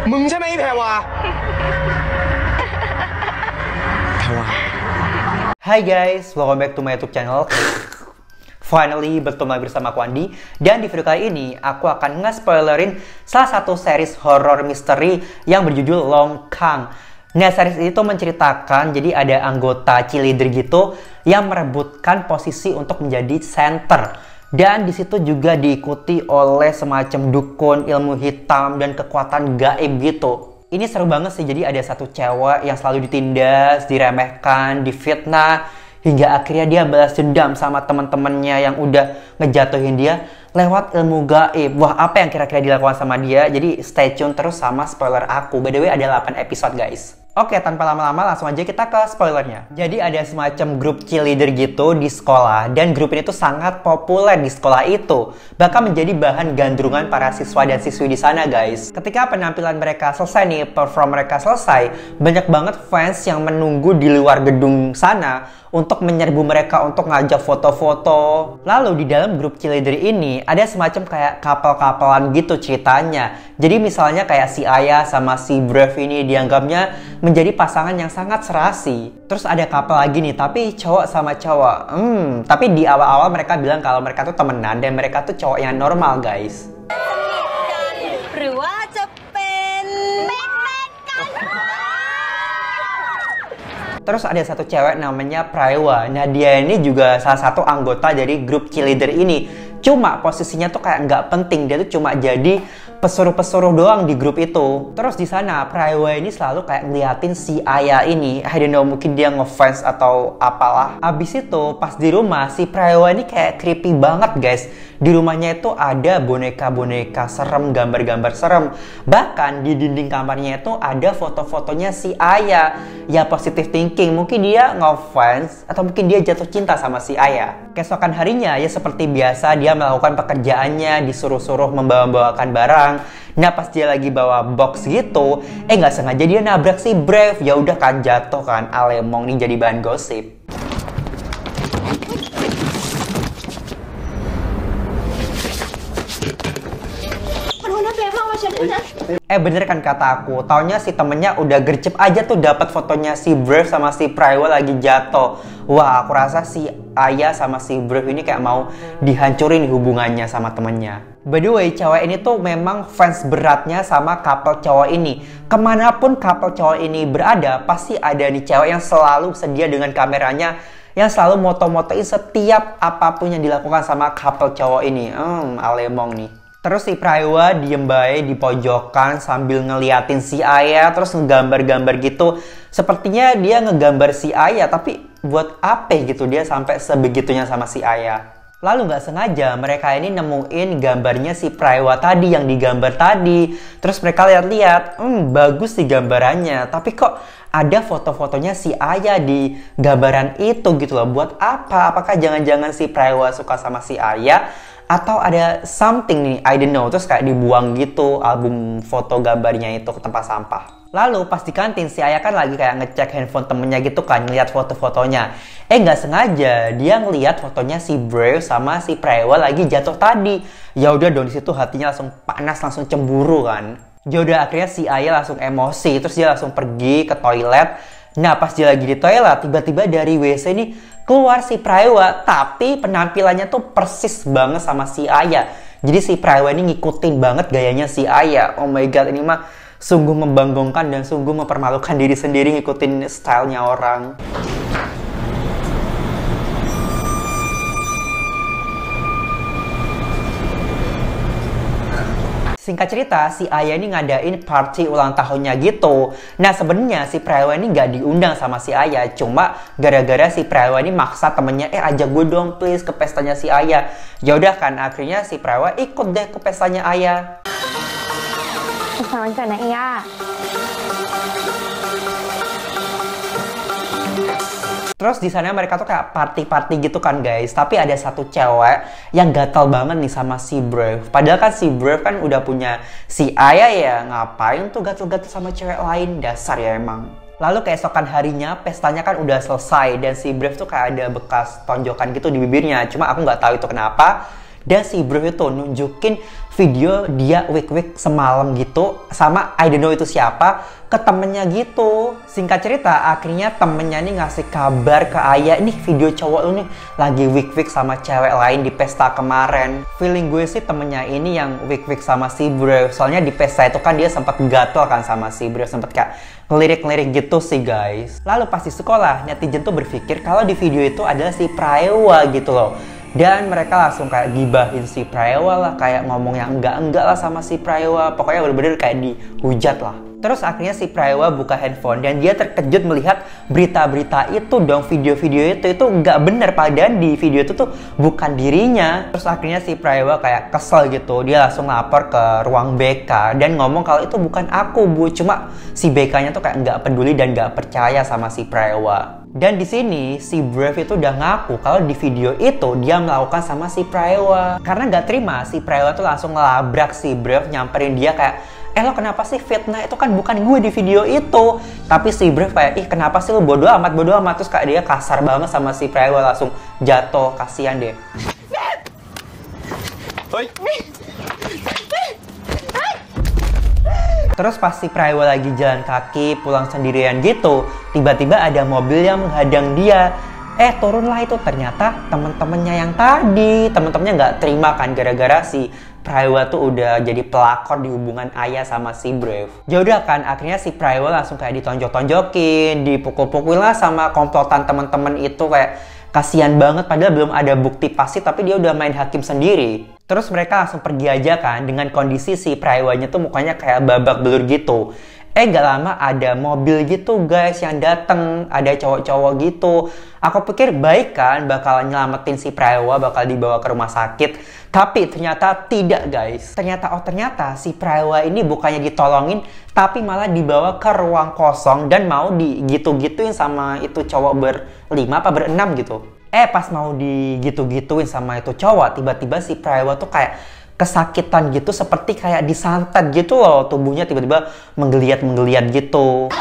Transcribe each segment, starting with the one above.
มึงใช่ไหมแพรวา Hai guys, welcome back to my YouTube channel. Finally bertemu lagi bersama aku Andi. Dan di video kali ini aku akan nge-spoilerin salah satu series horror misteri yang berjudul Long Kang. Nah, series ini tuh menceritakan jadi ada anggota cheerleader gitu yang merebutkan posisi untuk menjadi center. Dan di situ juga diikuti oleh semacam dukun, ilmu hitam, dan kekuatan gaib gitu. Ini seru banget sih, jadi ada satu cewek yang selalu ditindas, diremehkan, difitnah, hingga akhirnya dia balas dendam sama teman-temannya yang udah ngejatuhin dia lewat ilmu gaib. Wah, apa yang kira-kira dilakukan sama dia? Jadi stay tune terus sama spoiler aku. By the way, ada 8 episode guys. Oke, tanpa lama-lama langsung aja kita ke spoilernya. Jadi ada semacam grup cheerleader gitu di sekolah, dan grup ini tuh sangat populer di sekolah itu, bahkan menjadi bahan gandrungan para siswa dan siswi di sana guys. Ketika penampilan mereka selesai nih, perform mereka selesai, banyak banget fans yang menunggu di luar gedung sana untuk menyerbu mereka untuk ngajak foto-foto. Lalu di dalam grup cheerleader ini ada semacam kayak couple-couplean gitu ceritanya. Jadi misalnya kayak si Aya sama si Brave ini dianggapnya menjadi pasangan yang sangat serasi. Terus ada couple lagi nih, tapi cowok sama cowok. Tapi di awal-awal mereka bilang kalau mereka tuh temenan dan mereka tuh cowok yang normal guys. Terus ada satu cewek namanya Praewa. Nah, dia ini juga salah satu anggota dari grup cheerleader ini. Cuma posisinya tuh kayak nggak penting. Dia tuh cuma jadi pesuruh-pesuruh doang di grup itu. Terus di sana Praewa ini selalu kayak ngeliatin si Aya ini. I don't know, mungkin dia ngefans atau apalah. Abis itu pas di rumah si Praewa ini kayak creepy banget guys. Di rumahnya itu ada boneka-boneka serem, gambar-gambar serem. Bahkan di dinding kamarnya itu ada foto-fotonya si Aya. Ya positive thinking, mungkin dia ngefans atau mungkin dia jatuh cinta sama si Aya. Keesokan harinya ya seperti biasa dia melakukan pekerjaannya, disuruh-suruh membawa-bawakan barang. Nah, pas dia lagi bawa box gitu, nggak sengaja dia nabrak si Brave. Ya udah kan, jatuh kan, alemong nih jadi bahan gosip. Bener kan kata aku, taunya si temennya udah gercep aja tuh dapat fotonya si Brave sama si Praewa lagi jatuh. Wah, aku rasa si Aya sama si Brave ini kayak mau dihancurin hubungannya sama temennya. By the way, cewek ini tuh memang fans beratnya sama couple cowok ini. Kemanapun couple cowok ini berada, pasti ada nih cewek yang selalu sedia dengan kameranya, yang selalu moto-motoin setiap apapun yang dilakukan sama couple cowok ini. Alemong nih. Terus si Praewa diem baik di pojokan sambil ngeliatin si Aya, terus ngegambar-gambar gitu. Sepertinya dia ngegambar si Aya, tapi buat apa gitu dia sampai sebegitunya sama si Aya. Lalu nggak sengaja mereka ini nemuin gambarnya si Praewa tadi yang digambar tadi. Terus mereka lihat-lihat, bagus sih gambarannya, tapi kok ada foto-fotonya si Aya di gambaran itu gitu loh. Buat apa? Apakah jangan-jangan si Praewa suka sama si Aya? Atau ada something nih, I don't know. Terus kayak dibuang gitu album foto gambarnya itu ke tempat sampah. Lalu pas di kantin si Aya kan lagi kayak ngecek handphone temennya gitu kan, ngeliat foto-fotonya. Nggak sengaja dia ngeliat fotonya si Brave sama si Praewa lagi jatuh tadi. Ya udah dong, di situ hatinya langsung panas, langsung cemburu kan. Ya udah akhirnya si Aya langsung emosi, terus dia langsung pergi ke toilet. Nah, pas dia lagi di toilet, tiba-tiba dari WC ini keluar si Praewa, tapi penampilannya tuh persis banget sama si Aya. Jadi si Praewa ini ngikutin banget gayanya si Aya. Oh my god, ini mah sungguh membanggakan dan sungguh mempermalukan diri sendiri ngikutin stylenya orang. Singkat cerita, si Aya ini ngadain party ulang tahunnya gitu. Nah, sebenarnya si Praewa ini nggak diundang sama si Aya. Cuma gara-gara si Praewa ini maksa temennya, ajak gue dong please ke pestanya si Aya. Ya udah kan, akhirnya si Praewa ikut deh ke pestanya Aya. Selamat Aya. Terus di sana mereka tuh kayak party-party gitu kan guys. Tapi ada satu cewek yang gatal banget nih sama si Brave. Padahal kan si Brave kan udah punya si Aya ya. Ngapain tuh gatal-gatal sama cewek lain? Dasar ya emang. Lalu keesokan harinya pestanya kan udah selesai. Dan si Brave tuh kayak ada bekas tonjokan gitu di bibirnya. Cuma aku nggak tahu itu kenapa. Dan si Bro itu nunjukin video dia wik-wik semalam gitu sama I don't know itu siapa ke temennya gitu. Singkat cerita akhirnya temennya nih ngasih kabar ke Aya, nih video cowok lu nih lagi wik-wik sama cewek lain di pesta kemarin. Feeling gue sih temennya ini yang wik-wik sama si Bro, soalnya di pesta itu kan dia sempat gatel kan sama si Bro, sempat kayak ngelirik-ngelirik gitu sih guys. Lalu pas di sekolah netizen tuh berpikir kalau di video itu adalah si Praewa gitu loh. Dan mereka langsung kayak gibahin si Praewa lah, kayak ngomong yang enggak-enggak lah sama si Praewa. Pokoknya bener-bener kayak dihujat lah. Terus akhirnya si Praewa buka handphone dan dia terkejut melihat berita-berita itu dong, video-video itu nggak bener, padahal di video itu tuh bukan dirinya. Terus akhirnya si Praewa kayak kesel gitu, dia langsung lapor ke ruang BK dan ngomong kalau itu bukan aku bu, cuma si BK-nya tuh kayak nggak peduli dan nggak percaya sama si Praewa. Dan di sini si Brave itu udah ngaku kalau di video itu dia melakukan sama si Praewa. Karena nggak terima, si Praewa tuh langsung ngelabrak si Brave, nyamperin dia kayak, lo kenapa sih fitnah, itu kan bukan gue di video itu. Tapi si Brave kayak, ih kenapa sih lu bodo amat. Terus kayak dia kasar banget sama si Praewa, langsung jatuh, kasihan deh. Terus pas si Praewa lagi jalan kaki pulang sendirian gitu, tiba-tiba ada mobil yang menghadang dia. Turunlah itu, ternyata temen-temennya yang tadi. Temen-temennya nggak terima kan gara-gara si Praewa tuh udah jadi pelakor di hubungan Aya sama si Brave. Yaudah kan, akhirnya si Praewa langsung kayak ditonjok-tonjokin, dipukul-pukul lah sama komplotan temen-temen itu, kayak kasihan banget padahal belum ada bukti pasti tapi dia udah main hakim sendiri. Terus mereka langsung pergi aja kan dengan kondisi si Praewanya tuh mukanya kayak babak belur gitu. Gak lama ada mobil gitu guys yang dateng, ada cowok-cowok gitu. Aku pikir baik kan, bakal nyelamatin si Praewa, bakal dibawa ke rumah sakit. Tapi ternyata tidak guys. Ternyata si Praewa ini bukannya ditolongin, tapi malah dibawa ke ruang kosong dan mau digitu-gituin sama itu cowok berlima apa berenam gitu. Pas mau digitu-gituin sama itu cowok, tiba-tiba si Praewa tuh kayak kesakitan gitu, seperti kayak disantet gitu loh, tubuhnya tiba-tiba menggeliat gitu.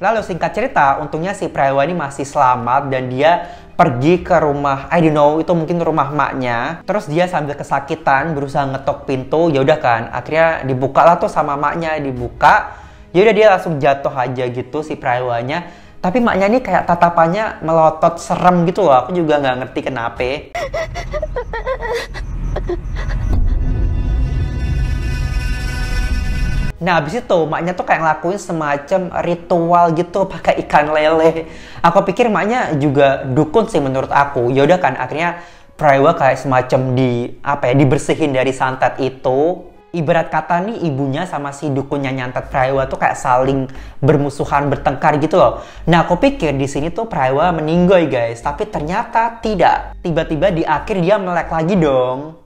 Lalu singkat cerita, untungnya si Praewa ini masih selamat dan dia pergi ke rumah, I don't know, itu mungkin rumah maknya. Terus dia sambil kesakitan berusaha ngetok pintu, ya udah kan, akhirnya dibuka lah tuh sama maknya, dibuka. Ya udah dia langsung jatuh aja gitu si Praewanya. Tapi maknya ini kayak tatapannya melotot serem gitu loh, aku juga nggak ngerti kenapa. Nah abis itu maknya tuh kayak ngelakuin semacam ritual gitu pakai ikan lele. Aku pikir maknya juga dukun sih menurut aku. Ya udah kan akhirnya Praewa kayak semacam dibersihin dari santet itu. Ibarat kata nih ibunya sama si dukunnya nyantet Praewa tuh kayak saling bermusuhan, bertengkar gitu loh. Nah aku pikir di sini tuh Praewa meninggoy guys, tapi ternyata tidak. Tiba-tiba di akhir dia melek lagi dong.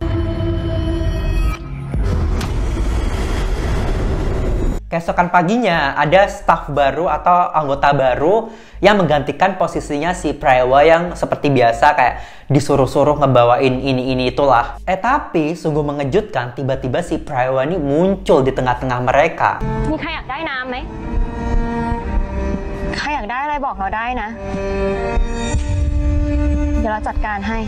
Keesokan paginya ada staff baru atau anggota baru yang menggantikan posisinya si Praewa yang seperti biasa kayak disuruh-suruh ngebawain ini itulah. Tapi sungguh mengejutkan, tiba-tiba si Praewa ini muncul di tengah-tengah mereka. Iniใครอยากได้น้ำไหมใครอยากได้อะไรบอกเราได้นะเดี๋ยวเราจัดการให้.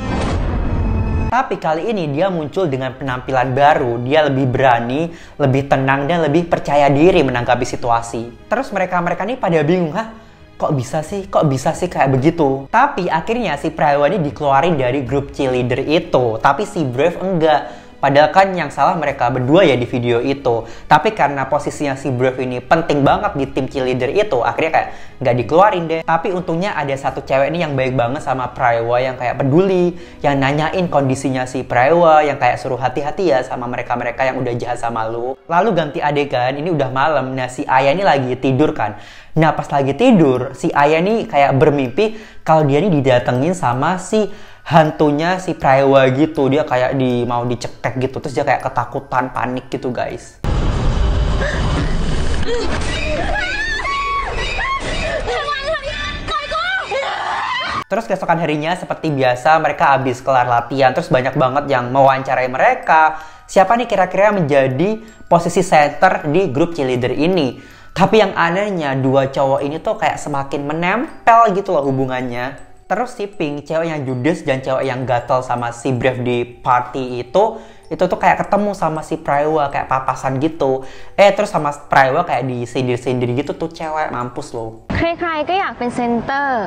Tapi kali ini dia muncul dengan penampilan baru, dia lebih berani, lebih tenang, dan lebih percaya diri menanggapi situasi. Terus mereka ini pada bingung, kok bisa sih kayak begitu? Tapi akhirnya si Praewa ini dikeluarin dari grup cheerleader itu, tapi si Brave enggak. Padahal kan yang salah mereka berdua ya di video itu. Tapi karena posisinya si Brave ini penting banget di tim cheerleader itu, akhirnya kayak nggak dikeluarin deh. Tapi untungnya ada satu cewek ini yang baik banget sama Praewa, yang kayak peduli, yang nanyain kondisinya si Praewa, yang kayak suruh hati-hati ya sama mereka-mereka yang udah jahat sama lu. Lalu ganti adegan, ini udah malam, nah si Aya ini lagi tidur kan. Nah pas lagi tidur, si Aya ini kayak bermimpi kalau dia ini didatengin sama si hantunya si Praewa gitu. Dia kayak mau dicekek gitu, terus dia kayak ketakutan, panik gitu guys. Terus keesokan harinya seperti biasa mereka habis kelar latihan, terus banyak banget yang mewawancarai mereka. Siapa nih kira-kira menjadi posisi center di grup cheerleader ini? Tapi yang anehnya dua cowok ini tuh kayak semakin menempel gitu loh hubungannya. Terus si Pink, cewek yang judes dan cewek yang gatel sama si Brave di party itu tuh kayak ketemu sama si Priwa kayak papasan gitu. Terus sama Priwa kayak disindir-sindir gitu tuh cewek, mampus loh. ใครๆก็อยากเป็นเซนเตอร์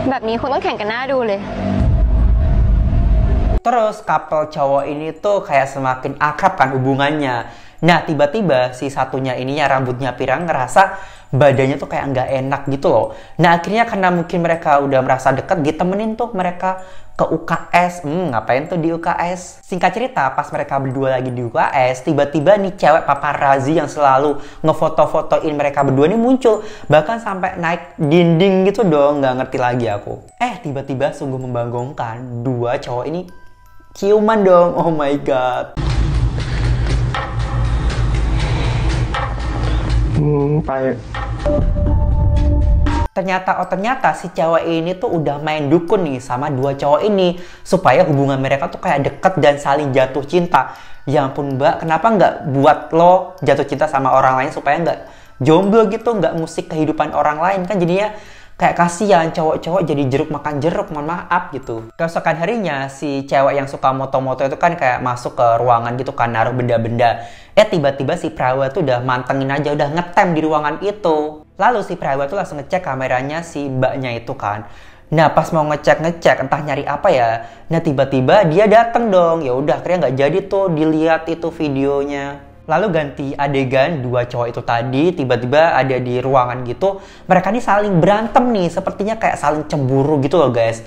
แบบนี้คุณต้องแข่งกันหน้าดูเลย Terus couple cowok ini tuh kayak semakin akrab kan hubungannya. Nah tiba-tiba si satunya ini yang rambutnya pirang ngerasa badannya tuh kayak nggak enak gitu loh. Nah akhirnya karena mungkin mereka udah merasa deket, ditemenin tuh mereka ke UKS. Ngapain tuh di UKS? Singkat cerita, pas mereka berdua lagi di UKS, tiba-tiba nih cewek paparazzi yang selalu ngefoto-fotoin mereka berdua nih muncul. Bahkan sampai naik dinding gitu dong, nggak ngerti lagi aku. Tiba-tiba sungguh membanggakan, dua cowok ini ciuman dong, oh my god. Ternyata si cewek ini tuh udah main dukun nih sama dua cowok ini supaya hubungan mereka tuh kayak deket dan saling jatuh cinta. Ya ampun mbak, kenapa nggak buat lo jatuh cinta sama orang lain supaya nggak jomblo gitu, nggak musik kehidupan orang lain, kan jadinya kayak kasihan cowok-cowok jadi jeruk makan jeruk, mohon maaf gitu. Keesokan harinya si cewek yang suka moto-moto itu kan kayak masuk ke ruangan gitu kan, naruh benda-benda. Tiba-tiba si Prawa tuh udah mantengin aja, udah ngetem di ruangan itu. Lalu si Prawa tuh langsung ngecek kameranya si mbaknya itu kan. Nah pas mau ngecek entah nyari apa ya. Nah tiba-tiba dia dateng dong. Ya udah akhirnya nggak jadi tuh dilihat itu videonya. Lalu ganti adegan, dua cowok itu tadi tiba-tiba ada di ruangan gitu. Mereka nih saling berantem nih, sepertinya kayak saling cemburu gitu loh guys.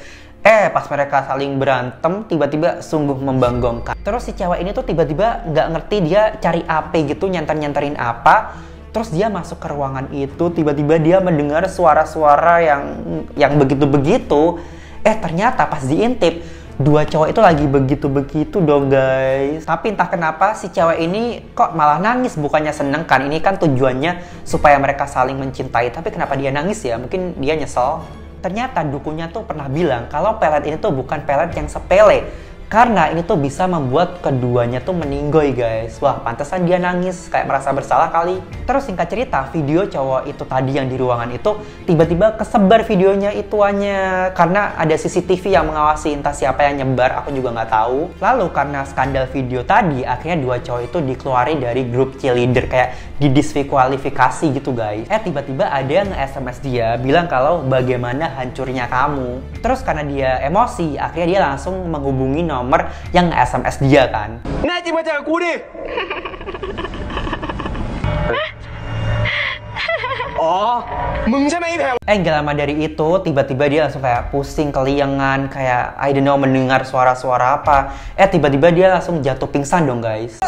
Pas mereka saling berantem, tiba-tiba sungguh membanggakan. Terus si cewek ini tuh tiba-tiba nggak ngerti dia cari apa gitu, nyanter-nyanterin apa. Terus dia masuk ke ruangan itu, tiba-tiba dia mendengar suara-suara yang begitu-begitu. Ternyata pas diintip, dua cowok itu lagi begitu-begitu dong guys. Tapi entah kenapa si cewek ini kok malah nangis, bukannya seneng kan. Ini kan tujuannya supaya mereka saling mencintai. Tapi kenapa dia nangis ya? Mungkin dia nyesel. Ternyata dukunya tuh pernah bilang kalau pelet ini tuh bukan pelet yang sepele. Karena ini tuh bisa membuat keduanya tuh meninggoy guys. Wah pantesan dia nangis, kayak merasa bersalah kali. Terus singkat cerita, video cowok itu tadi yang di ruangan itu tiba-tiba kesebar videonya ituannya. Karena ada CCTV yang mengawasi, entah siapa yang nyebar, aku juga nggak tahu. Lalu karena skandal video tadi, akhirnya dua cowok itu dikeluarin dari grup cheerleader, kayak didiskualifikasi gitu guys. Tiba-tiba ada yang nge-SMS dia bilang kalau bagaimana hancurnya kamu. Terus karena dia emosi, akhirnya dia langsung menghubungi nomor yang nge-SMS dia kan. Nah, coba cek aku deh. Oh, nggak lama dari itu, tiba-tiba dia langsung kayak pusing, keliengan, kayak I don't know, mendengar suara-suara apa. Tiba-tiba dia langsung jatuh pingsan dong guys.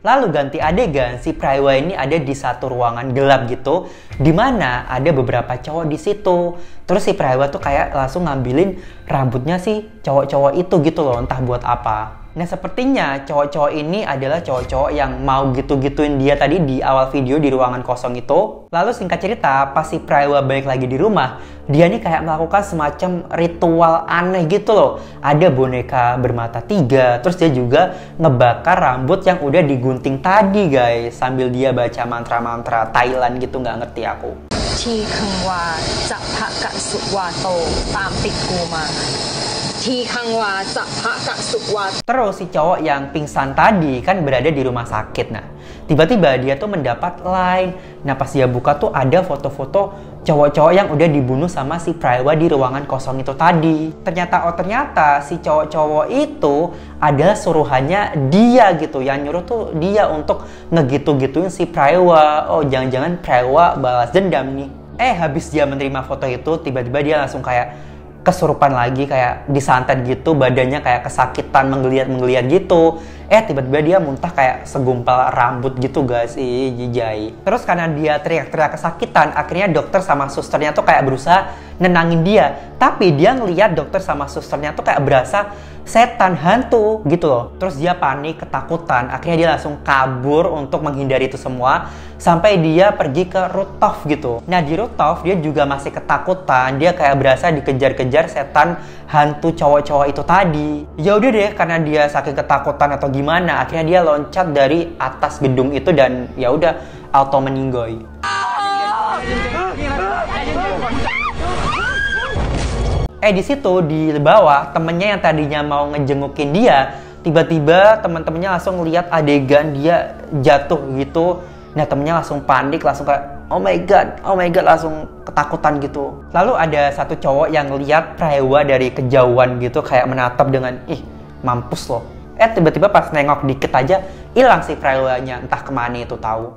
Lalu ganti adegan, si Priwa ini ada di satu ruangan gelap gitu, dimana ada beberapa cowok di situ. Terus si Priwa tuh kayak langsung ngambilin rambutnya si cowok-cowok itu gitu loh, entah buat apa. Nah sepertinya cowok-cowok ini adalah cowok-cowok yang mau gitu-gituin dia tadi di awal video di ruangan kosong itu. Lalu singkat cerita, pas si Priwa balik lagi di rumah, dia nih kayak melakukan semacam ritual aneh gitu loh. Ada boneka bermata tiga, terus dia juga ngebakar rambut yang udah digunting tadi guys. Sambil dia baca mantra-mantra Thailand gitu, nggak ngerti aku. Chi Khangwa Japaka Sukwato Tampik Kuma. Terus si cowok yang pingsan tadi kan berada di rumah sakit. Nah tiba-tiba dia tuh mendapat line. Nah pas dia buka tuh ada foto-foto cowok-cowok yang udah dibunuh sama si Priwa di ruangan kosong itu tadi. Ternyata si cowok-cowok itu adalah suruhannya dia gitu. Yang nyuruh tuh dia untuk ngegitu-gituin si Priwa. Oh jangan-jangan Priwa balas dendam nih. Habis dia menerima foto itu, tiba-tiba dia langsung kayak kesurupan lagi, kayak disantet gitu, badannya kayak kesakitan, menggeliat gitu. Tiba-tiba dia muntah kayak segumpal rambut gitu guys, jijai. Terus karena dia teriak-teriak kesakitan, akhirnya dokter sama susternya tuh kayak berusaha nenangin dia. Tapi dia ngeliat dokter sama susternya tuh kayak berasa setan, hantu gitu loh. Terus dia panik, ketakutan, akhirnya dia langsung kabur untuk menghindari itu semua. Sampai dia pergi ke rooftop gitu. Nah di rooftop dia juga masih ketakutan, dia kayak berasa dikejar-kejar setan hantu cowok-cowok itu tadi. Ya udah deh, karena dia saking ketakutan atau gimana, akhirnya dia loncat dari atas gedung itu dan ya udah auto meninggoy. Di situ di bawah temennya yang tadinya mau ngejengukin dia, tiba-tiba teman-temannya langsung lihat adegan dia jatuh gitu. Nah temennya langsung panik, langsung kayak oh my god, langsung ketakutan gitu. Lalu ada satu cowok yang lihat Praewa dari kejauhan gitu, kayak menatap dengan ih mampus loh. Tiba-tiba pas nengok dikit aja hilang si Praewanya, entah kemana itu tahu.